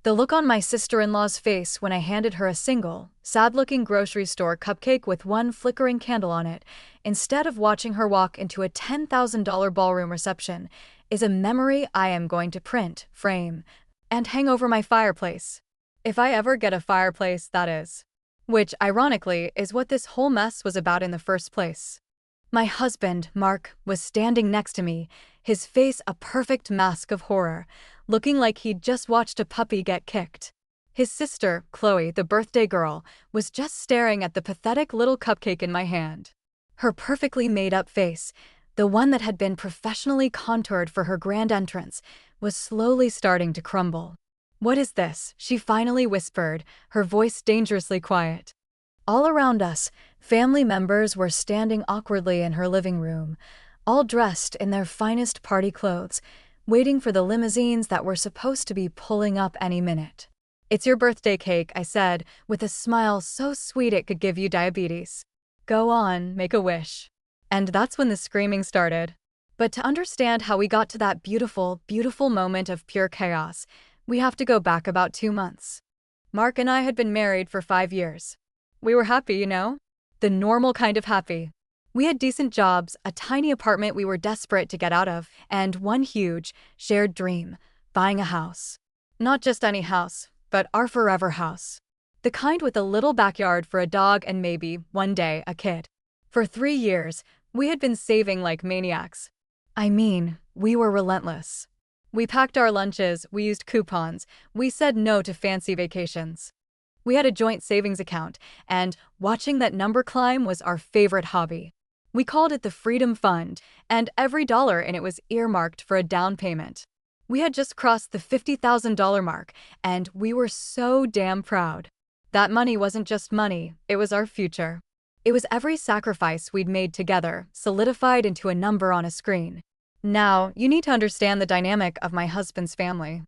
The look on my sister-in-law's face when I handed her a single, sad-looking grocery store cupcake with one flickering candle on it, instead of watching her walk into a $10,000 ballroom reception, is a memory I am going to print, frame, and hang over my fireplace. If I ever get a fireplace, that is. Which, ironically, is what this whole mess was about in the first place. My husband, Mark, was standing next to me, his face a perfect mask of horror, looking like he'd just watched a puppy get kicked. His sister, Chloe, the birthday girl, was just staring at the pathetic little cupcake in my hand. Her perfectly made-up face, the one that had been professionally contoured for her grand entrance, was slowly starting to crumble. "What is this?" she finally whispered, her voice dangerously quiet. All around us, family members were standing awkwardly in her living room, all dressed in their finest party clothes, waiting for the limousines that were supposed to be pulling up any minute. "It's your birthday cake," I said, with a smile so sweet it could give you diabetes. "Go on, make a wish." And that's when the screaming started. But to understand how we got to that beautiful, beautiful moment of pure chaos, we have to go back about 2 months. Mark and I had been married for 5 years. We were happy, you know? The normal kind of happy. We had decent jobs, a tiny apartment we were desperate to get out of, and one huge, shared dream: buying a house. Not just any house, but our forever house. The kind with a little backyard for a dog and maybe, one day, a kid. For 3 years, we had been saving like maniacs. I mean, we were relentless. We packed our lunches, we used coupons, we said no to fancy vacations. We had a joint savings account, and watching that number climb was our favorite hobby. We called it the Freedom Fund, and every dollar in it was earmarked for a down payment. We had just crossed the $50,000 mark, and we were so damn proud. That money wasn't just money, it was our future. It was every sacrifice we'd made together, solidified into a number on a screen. Now, you need to understand the dynamic of my husband's family.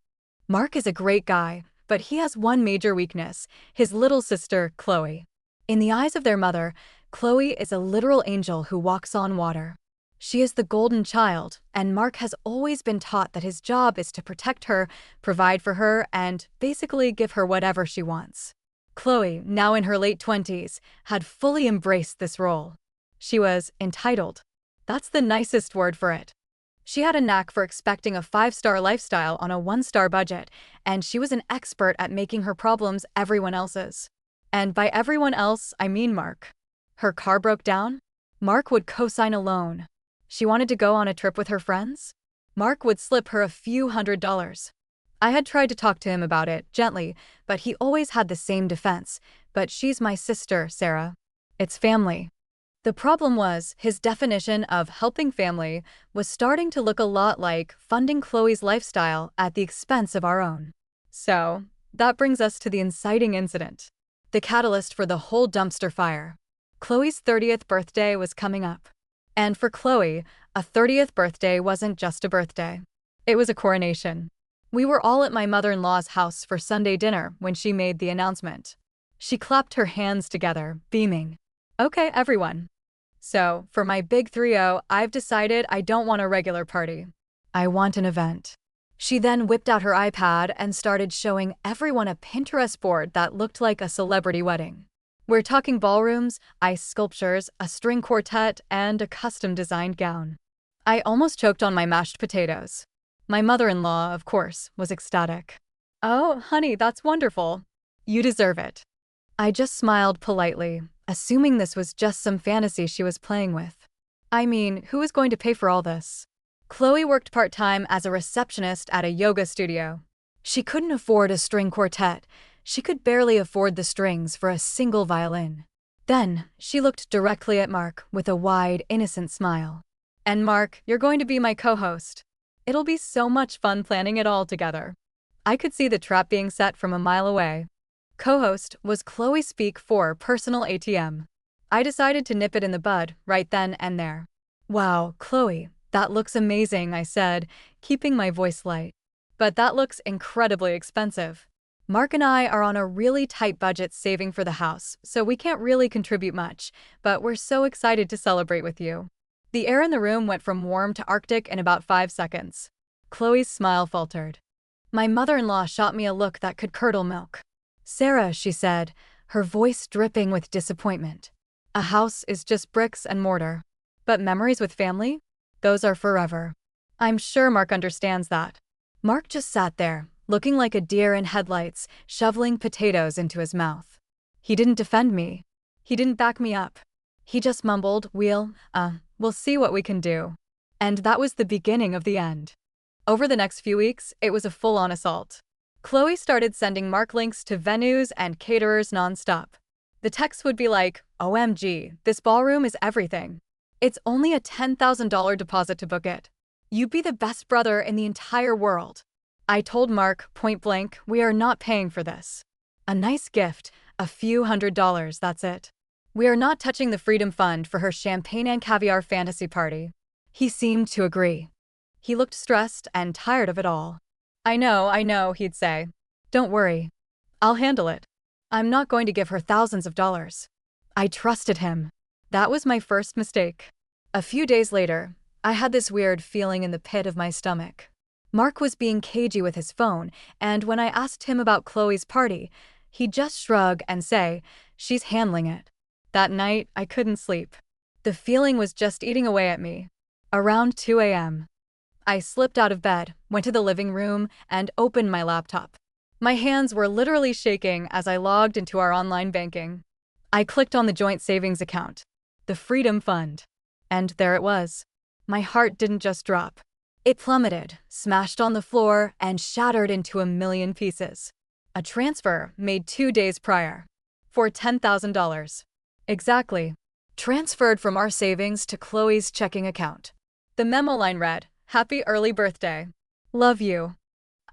Mark is a great guy, but he has one major weakness: his little sister, Chloe. In the eyes of their mother, Chloe is a literal angel who walks on water. She is the golden child, and Mark has always been taught that his job is to protect her, provide for her, and basically give her whatever she wants. Chloe, now in her late 20s, had fully embraced this role. She was entitled. That's the nicest word for it. She had a knack for expecting a 5-star lifestyle on a 1-star budget, and she was an expert at making her problems everyone else's. And by everyone else, I mean Mark. Her car broke down? Mark would co-sign a loan. She wanted to go on a trip with her friends? Mark would slip her a few $100s. I had tried to talk to him about it, gently, but he always had the same defense: "But she's my sister, Sarah. It's family." The problem was, his definition of helping family was starting to look a lot like funding Chloe's lifestyle at the expense of our own. So, that brings us to the inciting incident. The catalyst for the whole dumpster fire. Chloe's 30th birthday was coming up. And for Chloe, a 30th birthday wasn't just a birthday. It was a coronation. We were all at my mother-in-law's house for Sunday dinner when she made the announcement. She clapped her hands together, beaming. "Okay, everyone. So, for my big 3-0, I've decided I don't want a regular party. I want an event." She then whipped out her iPad and started showing everyone a Pinterest board that looked like a celebrity wedding. We're talking ballrooms, ice sculptures, a string quartet, and a custom-designed gown. I almost choked on my mashed potatoes. My mother-in-law, of course, was ecstatic. "Oh, honey, that's wonderful. You deserve it." I just smiled politely, assuming this was just some fantasy she was playing with. I mean, who is going to pay for all this? Chloe worked part-time as a receptionist at a yoga studio. She couldn't afford a string quartet. She could barely afford the strings for a single violin. Then, she looked directly at Mark with a wide, innocent smile. "And Mark, you're going to be my co-host. It'll be so much fun planning it all together." I could see the trap being set from a mile away. Co-host was Chloe speak for personal ATM. I decided to nip it in the bud right then and there. "Wow, Chloe, that looks amazing," I said, keeping my voice light. "But that looks incredibly expensive. Mark and I are on a really tight budget saving for the house, so we can't really contribute much, but we're so excited to celebrate with you." The air in the room went from warm to Arctic in about 5 seconds. Chloe's smile faltered. My mother-in-law shot me a look that could curdle milk. "Sarah," she said, her voice dripping with disappointment. "A house is just bricks and mortar. But memories with family? Those are forever." I'm sure Mark understands that. Mark just sat there, looking like a deer in headlights, shoveling potatoes into his mouth. He didn't defend me. He didn't back me up. He just mumbled, we'll see what we can do." And that was the beginning of the end. Over the next few weeks, it was a full-on assault. Chloe started sending Mark links to venues and caterers nonstop. The texts would be like, "OMG, this ballroom is everything. It's only a $10,000 deposit to book it. You'd be the best brother in the entire world." I told Mark, point blank, we are not paying for this. A nice gift, a few $100s, that's it. We are not touching the Freedom Fund for her champagne and caviar fantasy party. He seemed to agree. He looked stressed and tired of it all. I know, he'd say. "Don't worry. I'll handle it. I'm not going to give her thousands of dollars." I trusted him. That was my first mistake. A few days later, I had this weird feeling in the pit of my stomach. Mark was being cagey with his phone, and when I asked him about Chloe's party, he'd just shrug and say, "She's handling it." That night, I couldn't sleep. The feeling was just eating away at me. Around 2 a.m., I slipped out of bed, went to the living room, and opened my laptop. My hands were literally shaking as I logged into our online banking. I clicked on the joint savings account, the Freedom Fund, and there it was. My heart didn't just drop. It plummeted, smashed on the floor, and shattered into a million pieces. A transfer made 2 days prior. For $10,000. Exactly. Transferred from our savings to Chloe's checking account. The memo line read, "Happy early birthday. Love you."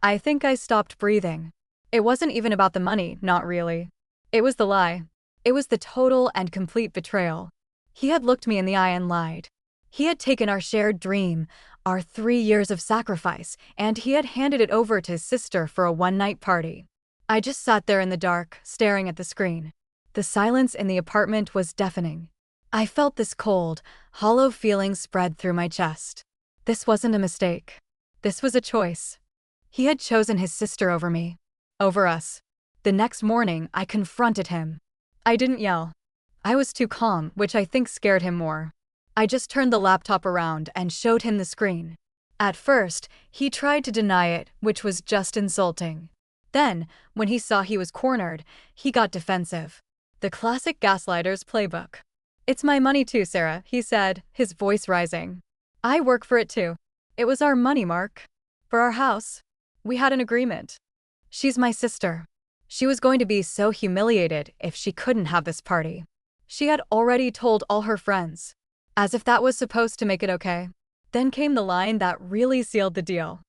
I think I stopped breathing. It wasn't even about the money, not really. It was the lie. It was the total and complete betrayal. He had looked me in the eye and lied. He had taken our shared dream, our 3 years of sacrifice, and he had handed it over to his sister for a one-night party. I just sat there in the dark, staring at the screen. The silence in the apartment was deafening. I felt this cold, hollow feeling spread through my chest. This wasn't a mistake. This was a choice. He had chosen his sister over me. Over us. The next morning, I confronted him. I didn't yell. I was too calm, which I think scared him more. I just turned the laptop around and showed him the screen. At first, he tried to deny it, which was just insulting. Then, when he saw he was cornered, he got defensive. The classic gaslighter's playbook. "It's my money too, Sarah," he said, his voice rising. "I work for it too. It was our money, Mark. For our house. We had an agreement. She's my sister. She was going to be so humiliated if she couldn't have this party. She had already told all her friends. As if that was supposed to make it okay. Then came the line that really sealed the deal.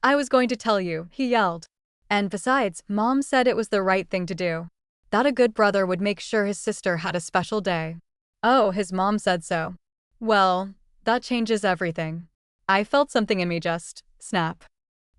"I was going to tell you," he yelled. "And besides, Mom said it was the right thing to do. That a good brother would make sure his sister had a special day." Oh, his mom said so. Well, that changes everything. I felt something in me just snap.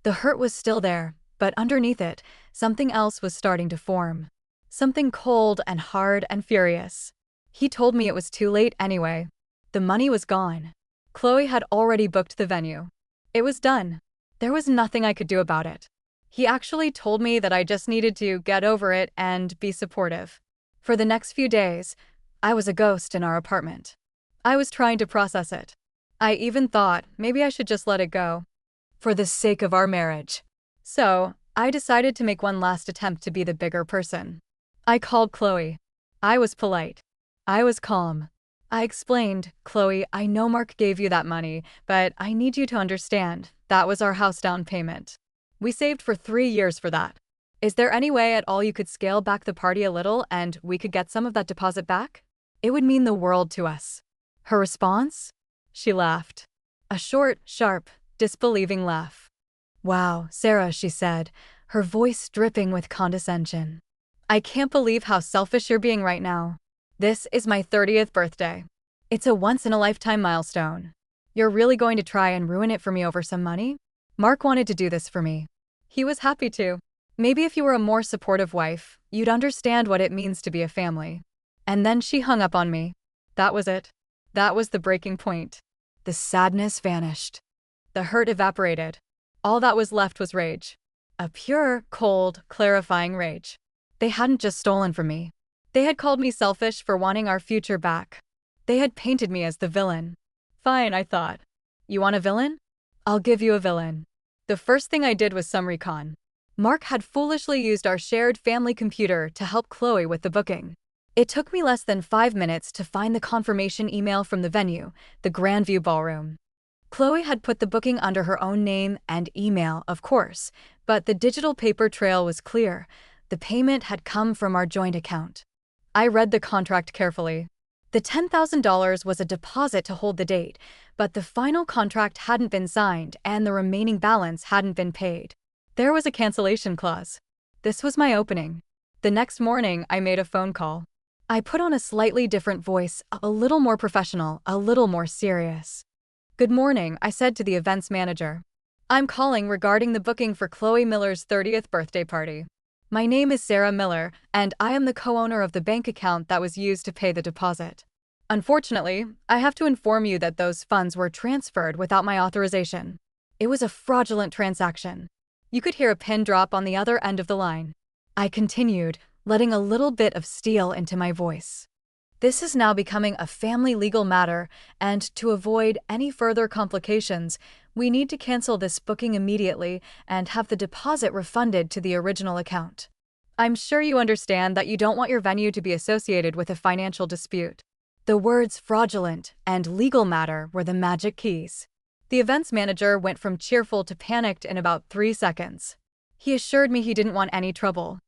The hurt was still there, but underneath it, something else was starting to form. Something cold and hard and furious. He told me it was too late anyway. The money was gone. Chloe had already booked the venue. It was done. There was nothing I could do about it. He actually told me that I just needed to get over it and be supportive. For the next few days, I was a ghost in our apartment. I was trying to process it. I even thought maybe I should just let it go. For the sake of our marriage. So, I decided to make one last attempt to be the bigger person. I called Chloe. I was polite. I was calm. I explained, "Chloe, I know Mark gave you that money, but I need you to understand, that was our house down payment. We saved for 3 years for that. Is there any way at all you could scale back the party a little and we could get some of that deposit back? It would mean the world to us." Her response? She laughed. A short, sharp, disbelieving laugh. "Wow, Sarah," she said, her voice dripping with condescension. "I can't believe how selfish you're being right now. This is my 30th birthday. It's a once-in-a-lifetime milestone. You're really going to try and ruin it for me over some money? Mark wanted to do this for me. He was happy to. Maybe if you were a more supportive wife, you'd understand what it means to be a family." And then she hung up on me. That was it. That was the breaking point. The sadness vanished. The hurt evaporated. All that was left was rage. A pure, cold, clarifying rage. They hadn't just stolen from me. They had called me selfish for wanting our future back. They had painted me as the villain. Fine, I thought. You want a villain? I'll give you a villain. The first thing I did was some recon. Mark had foolishly used our shared family computer to help Chloe with the booking. It took me less than 5 minutes to find the confirmation email from the venue, the Grandview Ballroom. Chloe had put the booking under her own name and email, of course, but the digital paper trail was clear. The payment had come from our joint account. I read the contract carefully. The $10,000 was a deposit to hold the date, but the final contract hadn't been signed and the remaining balance hadn't been paid. There was a cancellation clause. This was my opening. The next morning, I made a phone call. I put on a slightly different voice, a little more professional, a little more serious. "Good morning," I said to the events manager. "I'm calling regarding the booking for Chloe Miller's 30th birthday party. My name is Sarah Miller, and I am the co-owner of the bank account that was used to pay the deposit. Unfortunately, I have to inform you that those funds were transferred without my authorization. It was a fraudulent transaction." You could hear a pin drop on the other end of the line. I continued, letting a little bit of steel into my voice. "This is now becoming a family legal matter, and to avoid any further complications, we need to cancel this booking immediately and have the deposit refunded to the original account. I'm sure you understand that you don't want your venue to be associated with a financial dispute." The words fraudulent and legal matter were the magic keys. The events manager went from cheerful to panicked in about 3 seconds. He assured me he didn't want any trouble.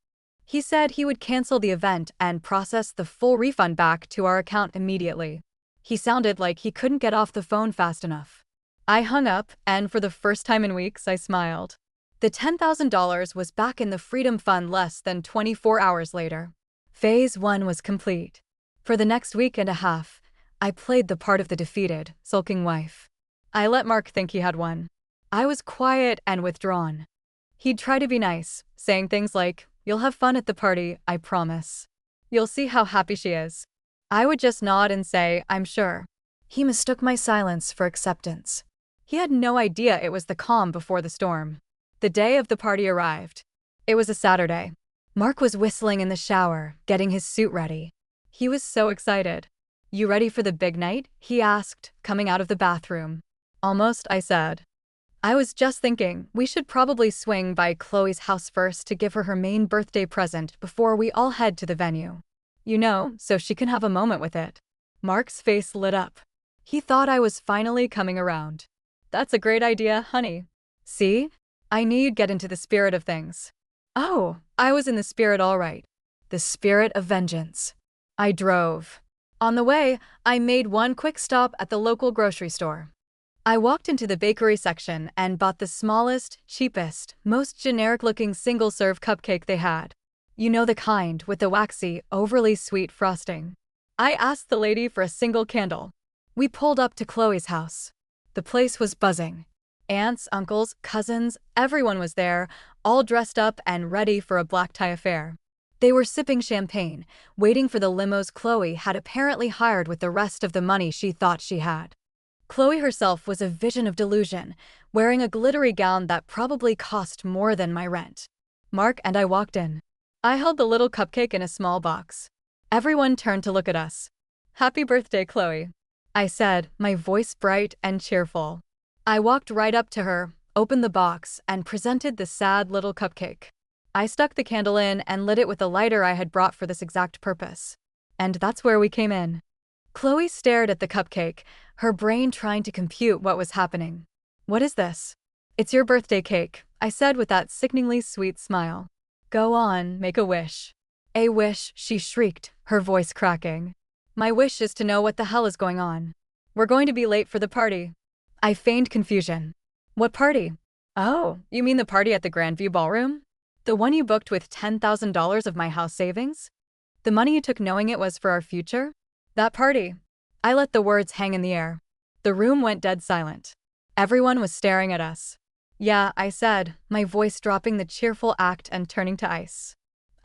He said he would cancel the event and process the full refund back to our account immediately. He sounded like he couldn't get off the phone fast enough. I hung up, and for the first time in weeks, I smiled. The $10,000 was back in the Freedom Fund less than 24 hours later. Phase 1 was complete. For the next week and a half, I played the part of the defeated, sulking wife. I let Mark think he had won. I was quiet and withdrawn. He'd try to be nice, saying things like, "You'll have fun at the party, I promise. You'll see how happy she is." I would just nod and say, "I'm sure." He mistook my silence for acceptance. He had no idea it was the calm before the storm. The day of the party arrived. It was a Saturday. Mark was whistling in the shower, getting his suit ready. He was so excited. "You ready for the big night?" he asked, coming out of the bathroom. "Almost," I said. "I was just thinking, we should probably swing by Chloe's house first to give her her main birthday present before we all head to the venue. You know, so she can have a moment with it." Mark's face lit up. He thought I was finally coming around. "That's a great idea, honey. See? I knew you'd get into the spirit of things." Oh, I was in the spirit all right. The spirit of vengeance. I drove. On the way, I made one quick stop at the local grocery store. I walked into the bakery section and bought the smallest, cheapest, most generic-looking single-serve cupcake they had. You know the kind with the waxy, overly sweet frosting. I asked the lady for a single candle. We pulled up to Chloe's house. The place was buzzing. Aunts, uncles, cousins, everyone was there, all dressed up and ready for a black tie affair. They were sipping champagne, waiting for the limos Chloe had apparently hired with the rest of the money she thought she had. Chloe herself was a vision of delusion, wearing a glittery gown that probably cost more than my rent. Mark and I walked in. I held the little cupcake in a small box. Everyone turned to look at us. "Happy birthday, Chloe," I said, my voice bright and cheerful. I walked right up to her, opened the box, and presented the sad little cupcake. I stuck the candle in and lit it with a lighter I had brought for this exact purpose. And that's where we came in. Chloe stared at the cupcake, her brain trying to compute what was happening. "What is this?" "It's your birthday cake," I said with that sickeningly sweet smile. "Go on, make a wish." "A wish," she shrieked, her voice cracking. "My wish is to know what the hell is going on. We're going to be late for the party." I feigned confusion. "What party?" "Oh, you mean the party at the Grandview Ballroom? The one you booked with $10,000 of my house savings? The money you took knowing it was for our future? That party." I let the words hang in the air. The room went dead silent. Everyone was staring at us. "Yeah," I said, my voice dropping the cheerful act and turning to ice.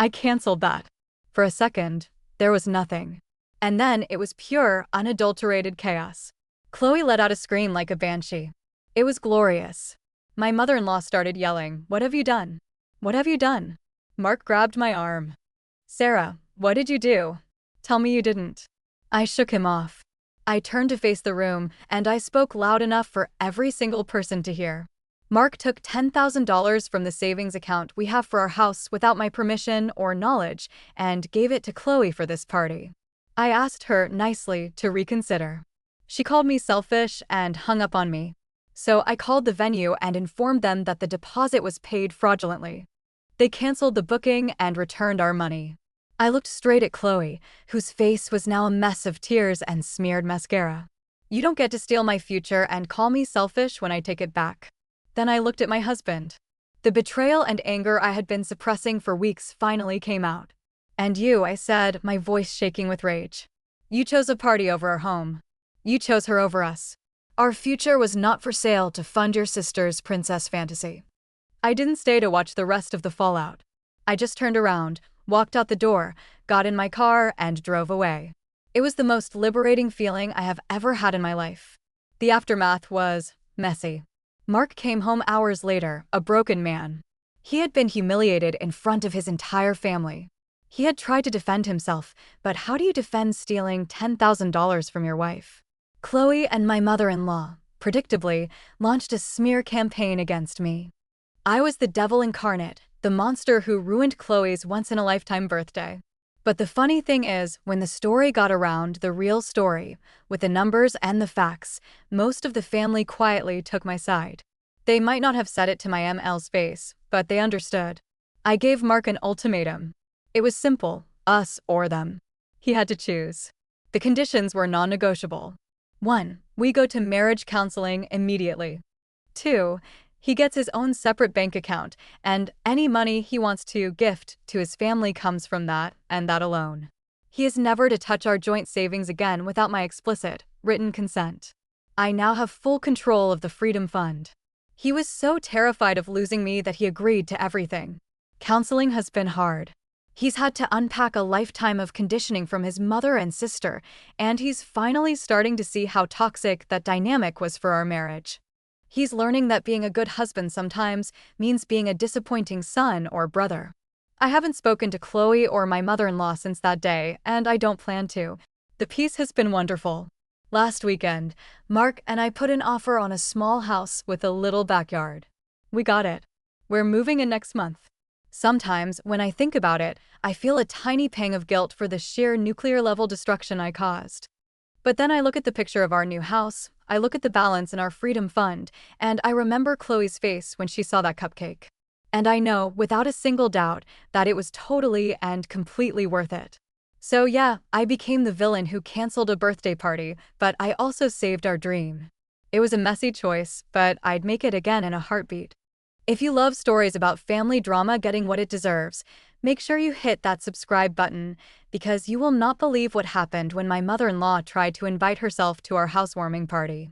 "I canceled that." For a second, there was nothing. And then it was pure, unadulterated chaos. Chloe let out a scream like a banshee. It was glorious. My mother-in-law started yelling, "What have you done?" What have you done? Mark grabbed my arm. Sarah, what did you do? Tell me you didn't. I shook him off. I turned to face the room, and I spoke loud enough for every single person to hear. Mark took $10,000 from the savings account we have for our house without my permission or knowledge and gave it to Chloe for this party. I asked her nicely to reconsider. She called me selfish and hung up on me. So I called the venue and informed them that the deposit was paid fraudulently. They canceled the booking and returned our money. I looked straight at Chloe, whose face was now a mess of tears and smeared mascara. You don't get to steal my future and call me selfish when I take it back. Then I looked at my husband. The betrayal and anger I had been suppressing for weeks finally came out. And you, I said, my voice shaking with rage. You chose a party over our home. You chose her over us. Our future was not for sale to fund your sister's princess fantasy. I didn't stay to watch the rest of the fallout. I just turned around, walked out the door, got in my car, and drove away. It was the most liberating feeling I have ever had in my life. The aftermath was messy. Mark came home hours later, a broken man. He had been humiliated in front of his entire family. He had tried to defend himself, but how do you defend stealing $10,000 from your wife? Chloe and my mother-in-law, predictably, launched a smear campaign against me. I was the devil incarnate, the monster who ruined Chloe's once-in-a-lifetime birthday. But the funny thing is, when the story got around, the real story, with the numbers and the facts, most of the family quietly took my side. They might not have said it to my ML's face, but they understood. I gave Mark an ultimatum. It was simple, us or them. He had to choose. The conditions were non-negotiable. 1. We go to marriage counseling immediately. 2. He gets his own separate bank account, and any money he wants to gift to his family comes from that, and that alone. He is never to touch our joint savings again without my explicit, written consent. I now have full control of the Freedom Fund. He was so terrified of losing me that he agreed to everything. Counseling has been hard. He's had to unpack a lifetime of conditioning from his mother and sister, and he's finally starting to see how toxic that dynamic was for our marriage. He's learning that being a good husband sometimes means being a disappointing son or brother. I haven't spoken to Chloe or my mother-in-law since that day, and I don't plan to. The peace has been wonderful. Last weekend, Mark and I put an offer on a small house with a little backyard. We got it. We're moving in next month. Sometimes, when I think about it, I feel a tiny pang of guilt for the sheer nuclear-level destruction I caused. But then I look at the picture of our new house, I look at the balance in our Freedom Fund, and I remember Chloe's face when she saw that cupcake. And I know, without a single doubt, that it was totally and completely worth it. So yeah, I became the villain who canceled a birthday party, but I also saved our dream. It was a messy choice, but I'd make it again in a heartbeat. If you love stories about family drama getting what it deserves, make sure you hit that subscribe button, because you will not believe what happened when my mother-in-law tried to invite herself to our housewarming party.